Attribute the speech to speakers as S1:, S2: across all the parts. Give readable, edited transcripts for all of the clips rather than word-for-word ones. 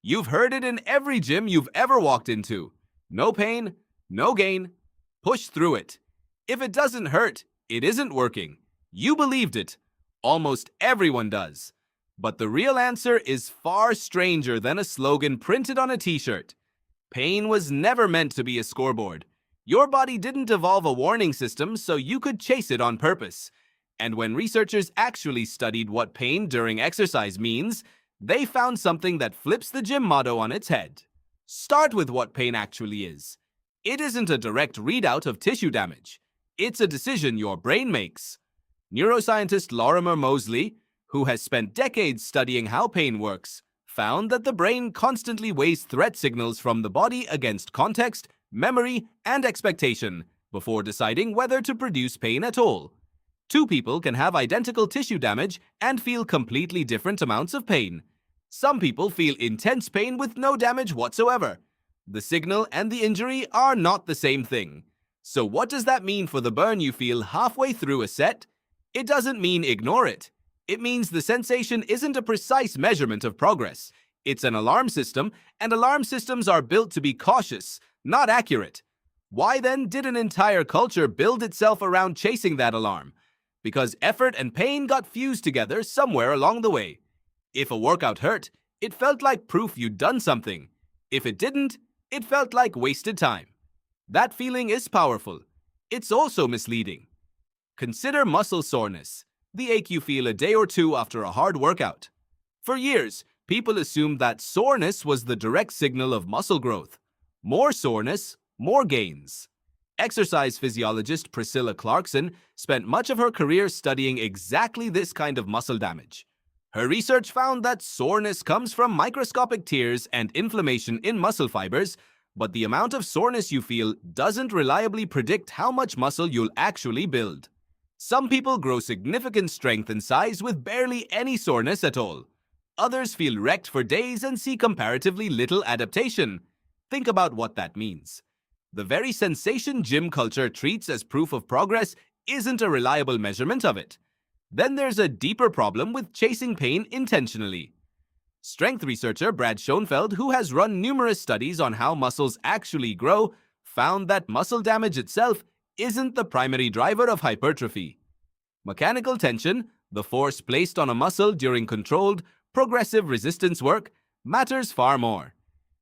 S1: You've heard it in every gym you've ever walked into. No pain, no gain. Push through it. If it doesn't hurt, it isn't working. You believed it. Almost everyone does. But the real answer is far stranger than a slogan printed on a t-shirt. Pain was never meant to be a scoreboard. Your body didn't evolve a warning system so you could chase it on purpose. And when researchers actually studied what pain during exercise means, they found something that flips the gym motto on its head. Start with what pain actually is. It isn't a direct readout of tissue damage. It's a decision your brain makes. Neuroscientist Lorimer Moseley, who has spent decades studying how pain works, found that the brain constantly weighs threat signals from the body against context, memory, and expectation before deciding whether to produce pain at all. Two people can have identical tissue damage and feel completely different amounts of pain. Some people feel intense pain with no damage whatsoever. The signal and the injury are not the same thing. So what does that mean for the burn you feel halfway through a set? It doesn't mean ignore it. It means the sensation isn't a precise measurement of progress. It's an alarm system, and alarm systems are built to be cautious, not accurate. Why then did an entire culture build itself around chasing that alarm? Because effort and pain got fused together somewhere along the way. If a workout hurt, it felt like proof you'd done something. If it didn't, it felt like wasted time. That feeling is powerful. It's also misleading. Consider muscle soreness, the ache you feel a day or two after a hard workout. For years, people assumed that soreness was the direct signal of muscle growth. More soreness, more gains. Exercise physiologist Priscilla Clarkson spent much of her career studying exactly this kind of muscle damage. Her research found that soreness comes from microscopic tears and inflammation in muscle fibers, but the amount of soreness you feel doesn't reliably predict how much muscle you'll actually build. Some people grow significant strength and size with barely any soreness at all. Others feel wrecked for days and see comparatively little adaptation. Think about what that means. The very sensation gym culture treats as proof of progress isn't a reliable measurement of it. Then there's a deeper problem with chasing pain intentionally. Strength researcher Brad Schoenfeld, who has run numerous studies on how muscles actually grow, found that muscle damage itself isn't the primary driver of hypertrophy. Mechanical tension, the force placed on a muscle during controlled, progressive resistance work, matters far more.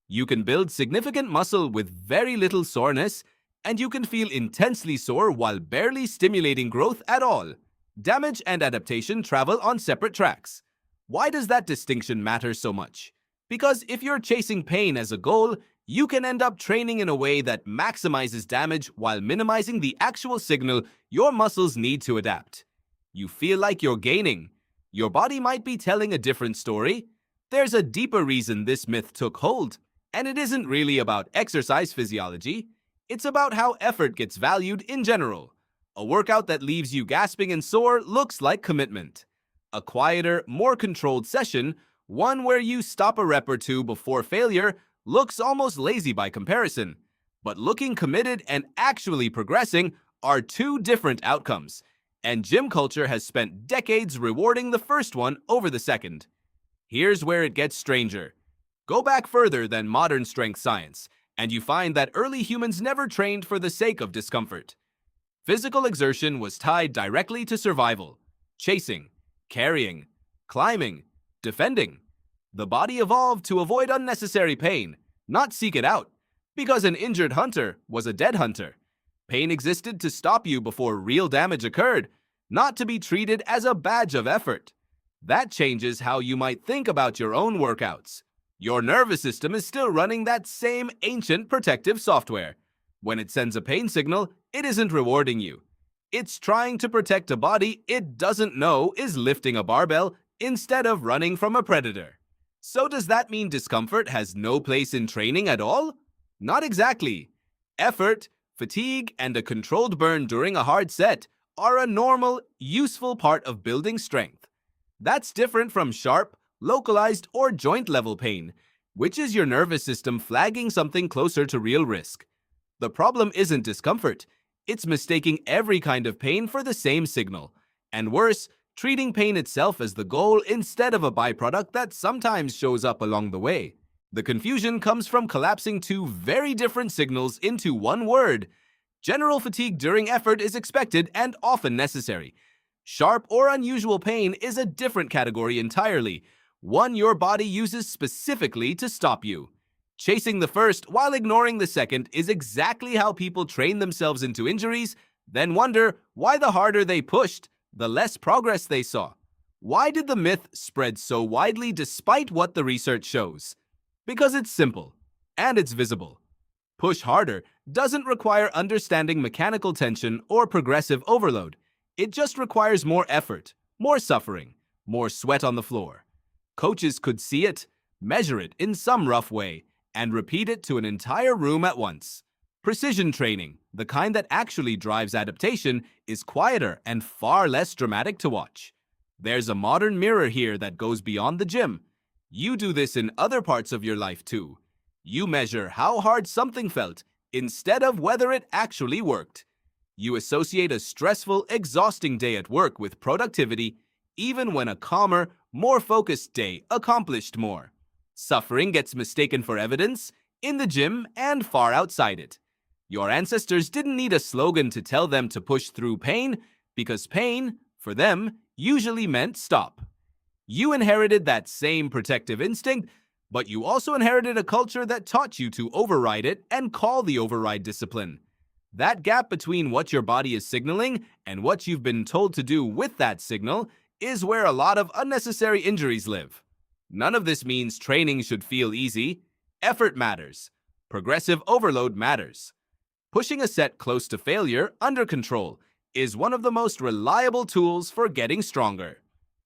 S1: You can build significant muscle with very little soreness, and you can feel intensely sore while barely stimulating growth at all. Damage and adaptation travel on separate tracks. Why does that distinction matter so much? Because if you're chasing pain as a goal, you can end up training in a way that maximizes damage while minimizing the actual signal your muscles need to adapt. You feel like you're gaining. Your body might be telling a different story. There's a deeper reason this myth took hold, and it isn't really about exercise physiology. It's about how effort gets valued in general. A workout that leaves you gasping and sore looks like commitment. A quieter, more controlled session, one where you stop a rep or two before failure, looks almost lazy by comparison. But looking committed and actually progressing are two different outcomes, and gym culture has spent decades rewarding the first one over the second. Here's where it gets stranger. Go back further than modern strength science, and you find that early humans never trained for the sake of discomfort. Physical exertion was tied directly to survival, chasing, carrying, climbing, defending. The body evolved to avoid unnecessary pain, not seek it out, because an injured hunter was a dead hunter. Pain existed to stop you before real damage occurred, not to be treated as a badge of effort. That changes how you might think about your own workouts. Your nervous system is still running that same ancient protective software. When it sends a pain signal, it isn't rewarding you. It's trying to protect a body it doesn't know is lifting a barbell instead of running from a predator. So does that mean discomfort has no place in training at all? Not exactly. Effort, fatigue, and a controlled burn during a hard set are a normal, useful part of building strength. That's different from sharp, localized, or joint-level pain, which is your nervous system flagging something closer to real risk. The problem isn't discomfort. It's mistaking every kind of pain for the same signal. And worse, treating pain itself as the goal instead of a byproduct that sometimes shows up along the way. The confusion comes from collapsing two very different signals into one word. General fatigue during effort is expected and often necessary. Sharp or unusual pain is a different category entirely, one your body uses specifically to stop you. Chasing the first while ignoring the second is exactly how people train themselves into injuries, then wonder why the harder they pushed, the less progress they saw. Why did the myth spread so widely despite what the research shows? Because it's simple, and it's visible. Push harder doesn't require understanding mechanical tension or progressive overload. It just requires more effort, more suffering, more sweat on the floor. Coaches could see it, measure it in some rough way, and repeat it to an entire room at once. Precision training, the kind that actually drives adaptation, is quieter and far less dramatic to watch. There's a modern mirror here that goes beyond the gym. You do this in other parts of your life too. You measure how hard something felt instead of whether it actually worked. You associate a stressful, exhausting day at work with productivity, even when a calmer, more focused day accomplished more. Suffering gets mistaken for evidence in the gym and far outside it. Your ancestors didn't need a slogan to tell them to push through pain, because pain, for them, usually meant stop. You inherited that same protective instinct, but you also inherited a culture that taught you to override it and call the override discipline. That gap between what your body is signaling and what you've been told to do with that signal is where a lot of unnecessary injuries live. None of this means training should feel easy. Effort matters. Progressive overload matters. Pushing a set close to failure under control is one of the most reliable tools for getting stronger.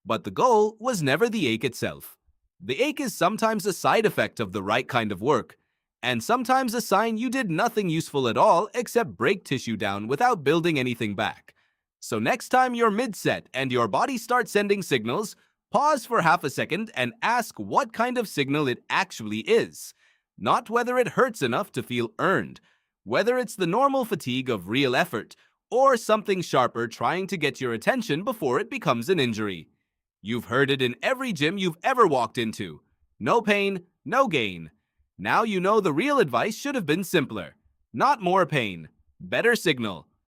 S1: But the goal was never the ache itself. The ache is sometimes a side effect of the right kind of work, and sometimes a sign you did nothing useful at all except break tissue down without building anything back. So next time you're mid-set and your body starts sending signals, pause for half a second and ask what kind of signal it actually is. Not whether it hurts enough to feel earned, whether it's the normal fatigue of real effort, or something sharper trying to get your attention before it becomes an injury. You've heard it in every gym you've ever walked into. No pain, no gain. Now you know the real advice should have been simpler. Not more pain, better signal.